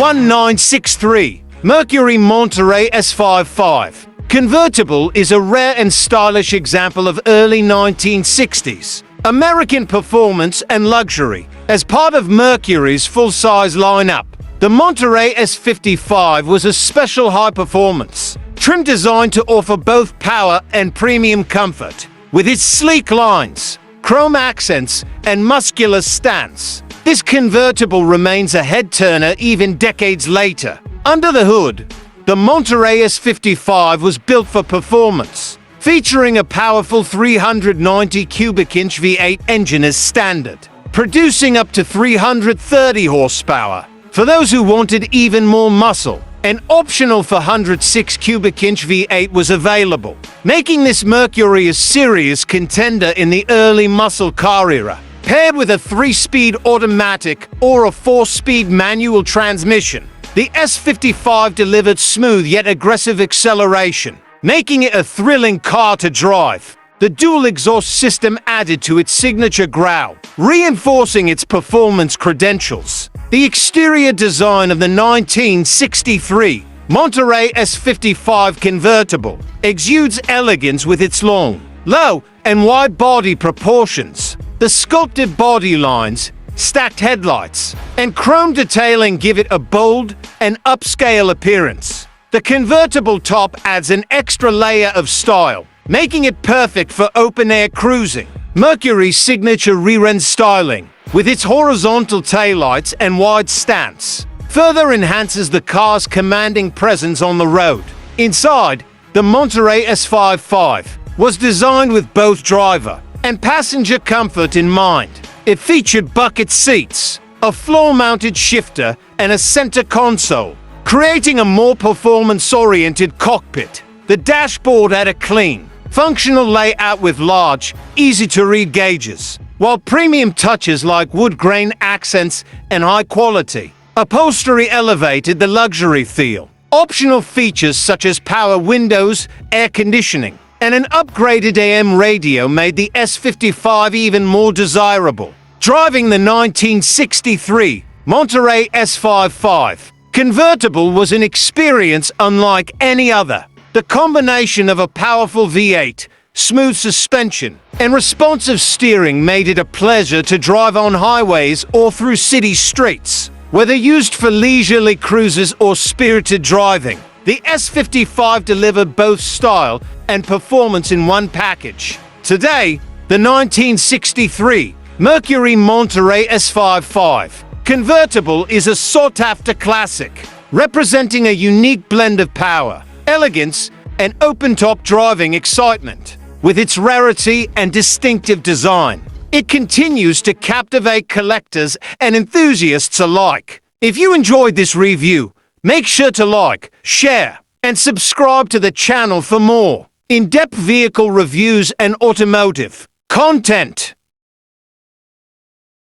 1963 Mercury Monterey S-55 Convertible is a rare and stylish example of early 1960s American performance and luxury. As part of Mercury's full-size lineup, the Monterey S-55 was a special high-performance trim designed to offer both power and premium comfort. With its sleek lines, chrome accents, and muscular stance, this convertible remains a head-turner even decades later. Under the hood, the Monterey S-55 was built for performance, featuring a powerful 390 cubic inch V8 engine as standard, producing up to 330 horsepower. For those who wanted even more muscle, an optional 406 cubic inch V8 was available, making this Mercury a serious contender in the early muscle car era. Paired with a 3-speed automatic or a 4-speed manual transmission, the S-55 delivered smooth yet aggressive acceleration, making it a thrilling car to drive. The dual exhaust system added to its signature growl, reinforcing its performance credentials. The exterior design of the 1963 Monterey S-55 Convertible exudes elegance with its long, low, and wide body proportions. The sculpted body lines, stacked headlights, and chrome detailing give it a bold and upscale appearance. The convertible top adds an extra layer of style, making it perfect for open-air cruising. Mercury's signature rear-end styling, with its horizontal taillights and wide stance, further enhances the car's commanding presence on the road. Inside, the Monterey S-55 was designed with both driver and passenger comfort in mind. It featured bucket seats, a floor-mounted shifter, and a center console, creating a more performance-oriented cockpit. The dashboard had a clean, functional layout with large, easy-to-read gauges, while premium touches like wood grain accents and high-quality upholstery elevated the luxury feel. Optional features such as power windows, air conditioning, and an upgraded AM radio made the S-55 even more desirable. Driving the 1963 Monterey S-55 Convertible was an experience unlike any other. The combination of a powerful V8, smooth suspension, and responsive steering made it a pleasure to drive on highways or through city streets. Whether used for leisurely cruises or spirited driving, the S-55 delivered both style and performance in one package. Today, the 1963 Mercury Monterey S-55 Convertible is a sought-after classic, representing a unique blend of power, elegance, and open-top driving excitement. With its rarity and distinctive design, it continues to captivate collectors and enthusiasts alike. If you enjoyed this review, make sure to like, share, and subscribe to the channel for more in-depth vehicle reviews and automotive content.